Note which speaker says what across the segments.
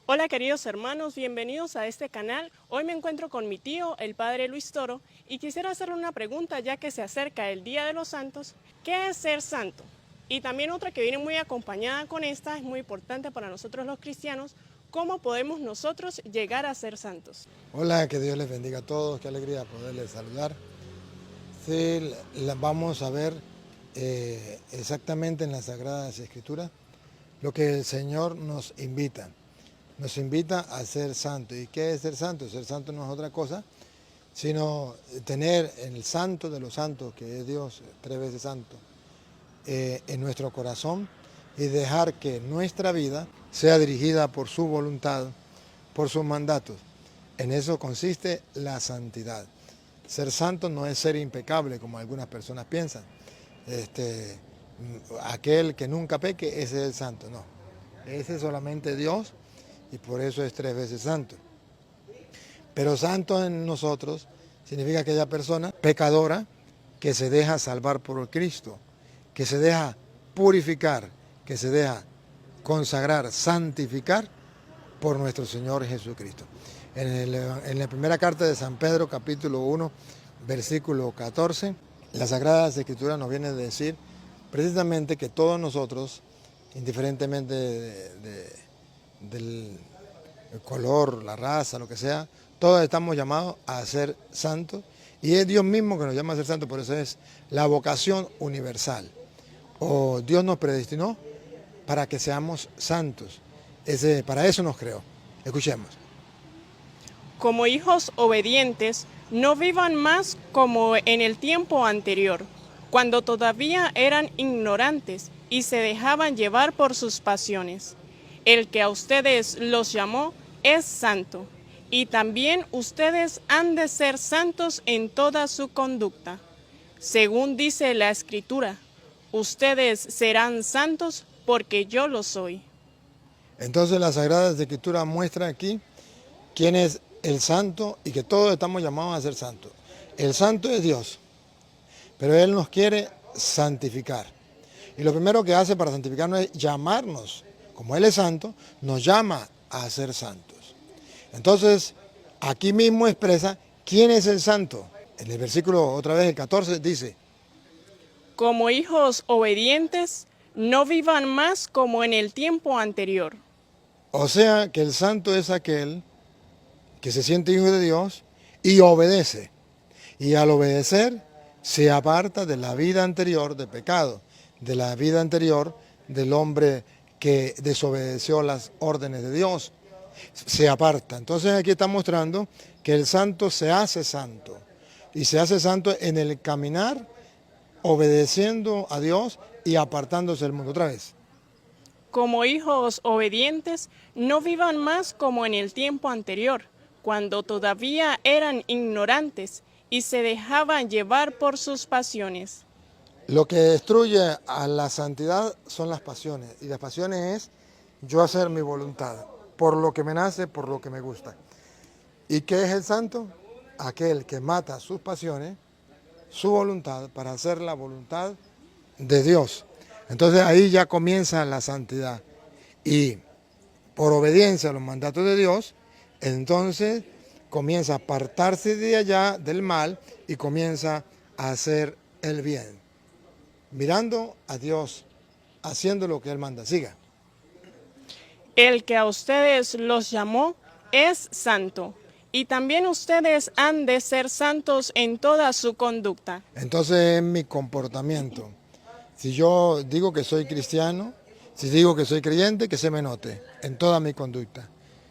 Speaker 1: Hola queridos hermanos, bienvenidos a este canal. Hoy me encuentro con mi tío, el padre Luis Toro, y quisiera hacerle una pregunta ya que se acerca el Día de los Santos. ¿Qué es ser santo? Y también otra que viene muy acompañada con esta, es muy importante para nosotros los cristianos, ¿cómo podemos nosotros llegar a ser santos?
Speaker 2: Hola, que Dios les bendiga a todos, qué alegría poderles saludar. Sí, vamos a ver exactamente en las Sagradas Escrituras lo que el Señor nos invita. Nos invita a ser santo. ¿Y qué es ser santo? Ser santo no es otra cosa, sino tener el santo de los santos, que es Dios, 3 veces santo, en nuestro corazón y dejar que nuestra vida sea dirigida por su voluntad, por sus mandatos. En eso consiste la santidad. Ser santo no es ser impecable, como algunas personas piensan. Aquel que nunca peque, ese es el santo. No, ese es solamente Dios y por eso es 3 veces santo. Pero santo en nosotros significa aquella persona pecadora que se deja salvar por el Cristo, que se deja purificar, que se deja consagrar, santificar por nuestro Señor Jesucristo. En la primera carta de San Pedro, capítulo 1, versículo 14, las Sagradas Escrituras nos vienen a decir precisamente que todos nosotros, indiferentemente del color, la raza, lo que sea, todos estamos llamados a ser santos y es Dios mismo que nos llama a ser santos, por eso es la vocación universal. O Dios nos predestinó para que seamos santos. Para eso nos creó. Escuchemos.
Speaker 1: Como hijos obedientes, no vivan más como en el tiempo anterior, cuando todavía eran ignorantes y se dejaban llevar por sus pasiones. El que a ustedes los llamó es santo, y también ustedes han de ser santos en toda su conducta. Según dice la Escritura, ustedes serán santos porque yo lo soy.
Speaker 2: Entonces las Sagradas Escrituras muestran aquí quién es el santo y que todos estamos llamados a ser santos. El santo es Dios, pero Él nos quiere santificar. Y lo primero que hace para santificarnos es llamarnos. Como Él es santo, nos llama a ser santos. Entonces, aquí mismo expresa quién es el santo. En el versículo, otra vez, el 14, dice:
Speaker 1: Como hijos obedientes, no vivan más como en el tiempo anterior.
Speaker 2: O sea que el santo es aquel que se siente hijo de Dios y obedece. Y al obedecer se aparta de la vida anterior de pecado, de la vida anterior del hombre que desobedeció las órdenes de Dios. Se aparta. Entonces aquí está mostrando que el santo se hace santo. Y se hace santo en el caminar, obedeciendo a Dios y apartándose del mundo. Otra vez.
Speaker 1: Como hijos obedientes, no vivan más como en el tiempo anterior, cuando todavía eran ignorantes y se dejaban llevar por sus pasiones.
Speaker 2: Lo que destruye a la santidad son las pasiones. Y las pasiones es yo hacer mi voluntad, por lo que me nace, por lo que me gusta. ¿Y qué es el santo? Aquel que mata sus pasiones, su voluntad, para hacer la voluntad de Dios. Entonces ahí ya comienza la santidad. Y por obediencia a los mandatos de Dios, entonces comienza a apartarse de allá del mal y comienza a hacer el bien. Mirando a Dios, haciendo lo que Él manda. Siga.
Speaker 1: El que a ustedes los llamó es santo, y también ustedes han de ser santos en toda su conducta.
Speaker 2: Entonces es mi comportamiento. Si yo digo que soy cristiano, si digo que soy creyente, que se me note en toda mi conducta.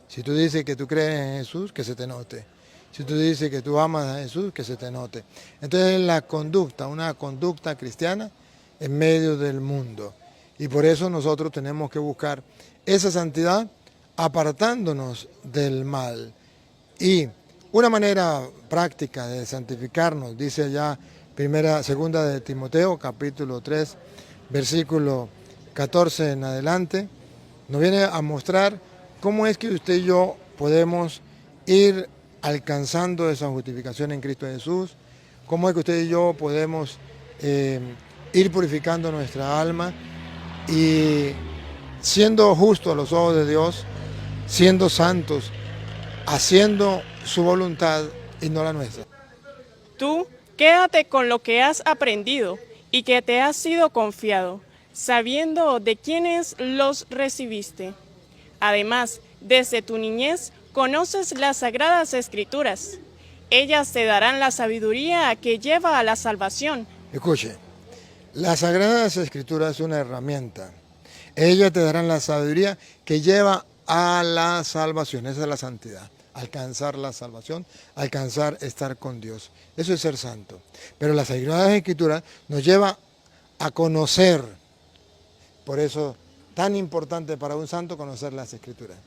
Speaker 2: Si tú dices que tú crees en Jesús, que se te note. Si tú dices que tú amas a Jesús, que se te note. Entonces la conducta, una conducta cristiana en medio del mundo. Y por eso nosotros tenemos que buscar esa santidad apartándonos del mal. Y una manera práctica de santificarnos, dice allá segunda de Timoteo, capítulo 3, versículo 14 en adelante, nos viene a mostrar cómo es que usted y yo podemos ir alcanzando esa justificación en Cristo Jesús, cómo es que usted y yo podemos ir purificando nuestra alma y siendo justo a los ojos de Dios, siendo santos, haciendo su voluntad y no la nuestra.
Speaker 1: Tú quédate con lo que has aprendido y que te ha sido confiado, sabiendo de quiénes los recibiste. Además, desde tu niñez conoces las sagradas escrituras. Ellas te darán la sabiduría que lleva a la salvación.
Speaker 2: Escuche, las Sagradas Escrituras es una herramienta. Ellas te darán la sabiduría que lleva a la salvación. Esa es la santidad. Alcanzar la salvación, alcanzar estar con Dios. Eso es ser santo. Pero las Sagradas Escrituras nos lleva a conocer. Por eso, tan importante para un santo conocer las Escrituras.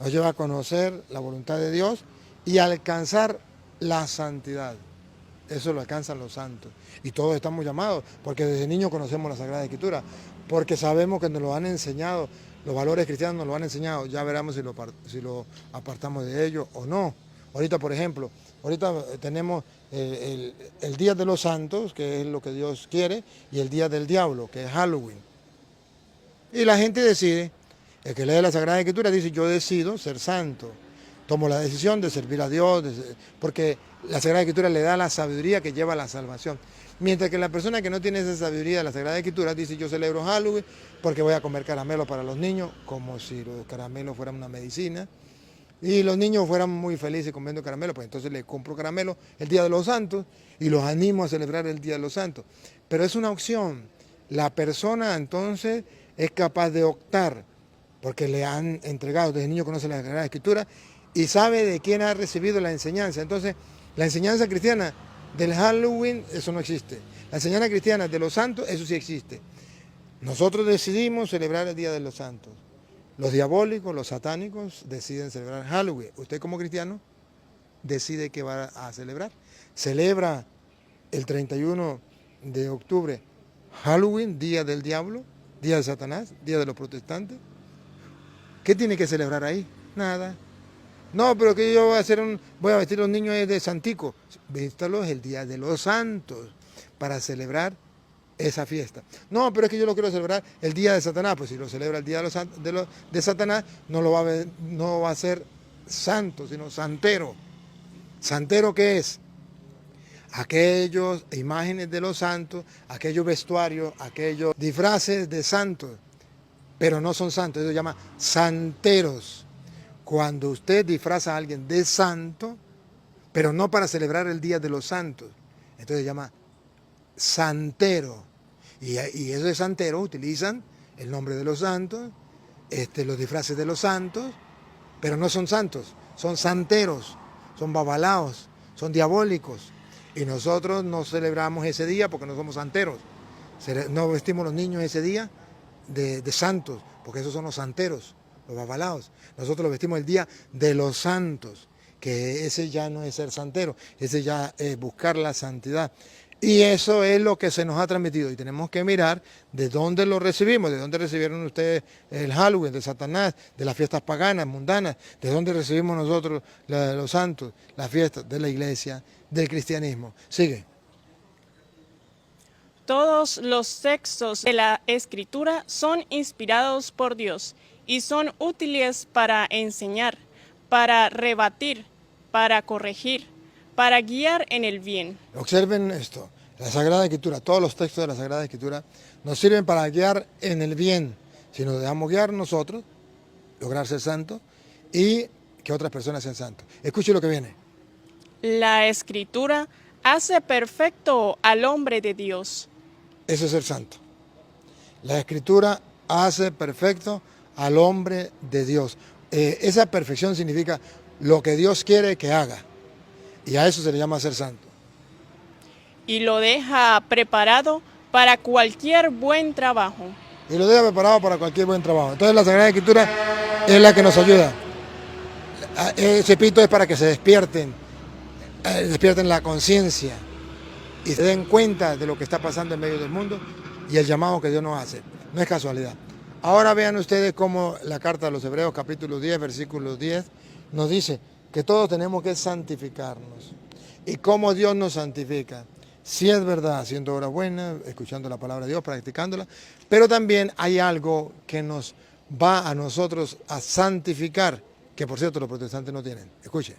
Speaker 2: Nos lleva a conocer la voluntad de Dios y alcanzar la santidad. Eso lo alcanzan los santos. Y todos estamos llamados, porque desde niños conocemos la Sagrada Escritura, porque sabemos que nos lo han enseñado, los valores cristianos nos lo han enseñado, ya veremos si lo apartamos de ellos o no. Ahorita, por ejemplo, tenemos el Día de los Santos, que es lo que Dios quiere, y el Día del Diablo, que es Halloween. Y la gente decide, el que lee la Sagrada Escritura dice, yo decido ser santo. Tomo la decisión de servir a Dios, porque la Sagrada Escritura le da la sabiduría que lleva a la salvación. Mientras que la persona que no tiene esa sabiduría de la Sagrada Escritura dice, yo celebro Halloween porque voy a comer caramelos para los niños, como si los caramelos fueran una medicina, y los niños fueran muy felices comiendo caramelos, pues entonces les compro caramelos el Día de los Santos y los animo a celebrar el Día de los Santos. Pero es una opción. La persona entonces es capaz de optar, porque le han entregado, desde niño conoce la Sagrada Escritura, y sabe de quién ha recibido la enseñanza. Entonces, la enseñanza cristiana del Halloween, eso no existe. La enseñanza cristiana de los santos, eso sí existe. Nosotros decidimos celebrar el Día de los Santos. Los diabólicos, los satánicos, deciden celebrar Halloween. Usted como cristiano decide qué va a celebrar. Celebra el 31 de octubre Halloween, Día del Diablo, Día de Satanás, Día de los protestantes. ¿Qué tiene que celebrar ahí? Nada. No, pero que yo voy a vestir a los niños de santico. Vístalos el Día de los Santos para celebrar esa fiesta. No, pero es que yo lo quiero celebrar el Día de Satanás. Pues si lo celebra el Día de Satanás, no va a ser santo, sino santero. ¿Santero qué es? Aquellos imágenes de los santos, aquellos vestuarios, aquellos disfraces de santos, pero no son santos, eso se llama santeros. Cuando usted disfraza a alguien de santo, pero no para celebrar el Día de los Santos, entonces se llama santero. Y esos santeros utilizan el nombre de los santos, los disfraces de los santos, pero no son santos, son santeros, son babalaos, son diabólicos. Y nosotros no celebramos ese día porque no somos santeros. No vestimos los niños ese día de santos, porque esos son los santeros, los babalaos. Nosotros los vestimos el Día de los Santos, que ese ya no es ser santero, ese ya es buscar la santidad. Y eso es lo que se nos ha transmitido y tenemos que mirar de dónde lo recibimos, de dónde recibieron ustedes el Halloween, de Satanás, de las fiestas paganas, mundanas, de dónde recibimos nosotros los santos, las fiestas de la iglesia, del cristianismo. Sigue.
Speaker 1: Todos los textos de la Escritura son inspirados por Dios y son útiles para enseñar, para rebatir, para corregir, para guiar en el bien.
Speaker 2: Observen esto, la Sagrada Escritura, todos los textos de la Sagrada Escritura nos sirven para guiar en el bien. Si nos dejamos guiar nosotros, lograr ser santos y que otras personas sean santos. Escuche lo que viene.
Speaker 1: La Escritura hace perfecto al hombre de Dios.
Speaker 2: Eso es ser santo. La Escritura hace perfecto al hombre de Dios. Esa perfección significa lo que Dios quiere que haga. Y a eso se le llama ser santo.
Speaker 1: Y lo deja preparado para cualquier buen trabajo.
Speaker 2: Y lo deja preparado para cualquier buen trabajo. Entonces la Sagrada Escritura es la que nos ayuda. Ese pito es para que se despierten la conciencia y se den cuenta de lo que está pasando en medio del mundo y el llamado que Dios nos hace. No es casualidad. Ahora vean ustedes cómo la carta de los Hebreos, capítulo 10, versículo 10, nos dice que todos tenemos que santificarnos. Y cómo Dios nos santifica. Si es verdad, haciendo obra buena, escuchando la palabra de Dios, practicándola, pero también hay algo que nos va a nosotros a santificar, que por cierto los protestantes no tienen. Escuche.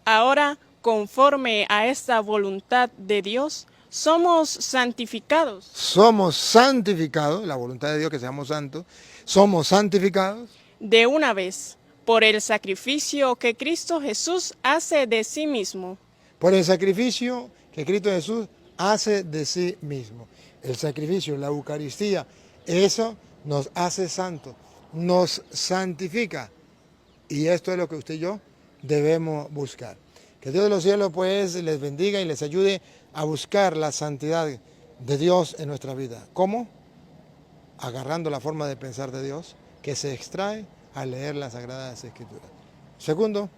Speaker 1: Ahora, conforme a esta voluntad de Dios, somos santificados
Speaker 2: Somos santificados, la voluntad de Dios que seamos santos, somos santificados
Speaker 1: de una vez por el sacrificio que Cristo Jesús hace de sí mismo.
Speaker 2: por el sacrificio que Cristo Jesús hace de sí mismo. El sacrificio, la Eucaristía, eso nos hace santos, nos santifica. Y esto es lo que usted y yo debemos buscar. Que Dios de los cielos pues les bendiga y les ayude a buscar la santidad de Dios en nuestra vida. ¿Cómo? Agarrando la forma de pensar de Dios que se extrae al leer las Sagradas Escrituras. Segundo,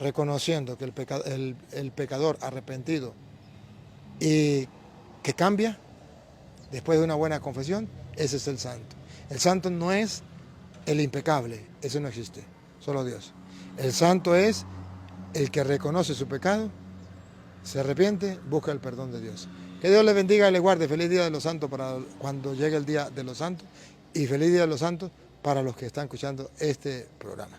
Speaker 2: reconociendo que el pecador arrepentido y que cambia después de una buena confesión, ese es el santo. El santo no es el impecable, eso no existe, solo Dios. El santo es el que reconoce su pecado, se arrepiente, busca el perdón de Dios. Que Dios le bendiga y le guarde. Feliz Día de los Santos para cuando llegue el Día de los Santos y feliz Día de los Santos para los que están escuchando este programa.